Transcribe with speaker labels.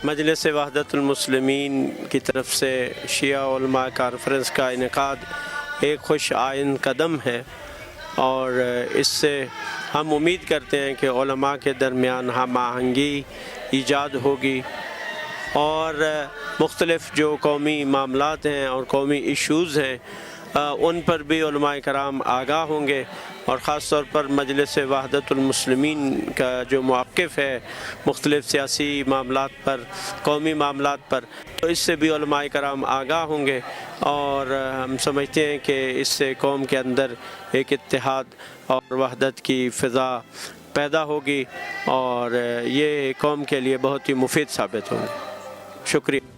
Speaker 1: مجلس وحدت المسلمین کی طرف سے شیعہ علماء کانفرنس کا انعقاد ایک خوش آئند قدم ہے، اور اس سے ہم امید کرتے ہیں کہ علماء کے درمیان ہم آہنگی ایجاد ہوگی، اور مختلف جو قومی معاملات ہیں اور قومی ایشوز ہیں ان پر بھی علماء کرام آگاہ ہوں گے، اور خاص طور پر مجلس وحدت المسلمین کا جو موقف ہے مختلف سیاسی معاملات پر، قومی معاملات پر، تو اس سے بھی علماء کرام آگاہ ہوں گے، اور ہم سمجھتے ہیں کہ اس سے قوم کے اندر ایک اتحاد اور وحدت کی فضا پیدا ہوگی، اور یہ قوم کے لیے بہت ہی مفید ثابت ہوگی۔ شکریہ۔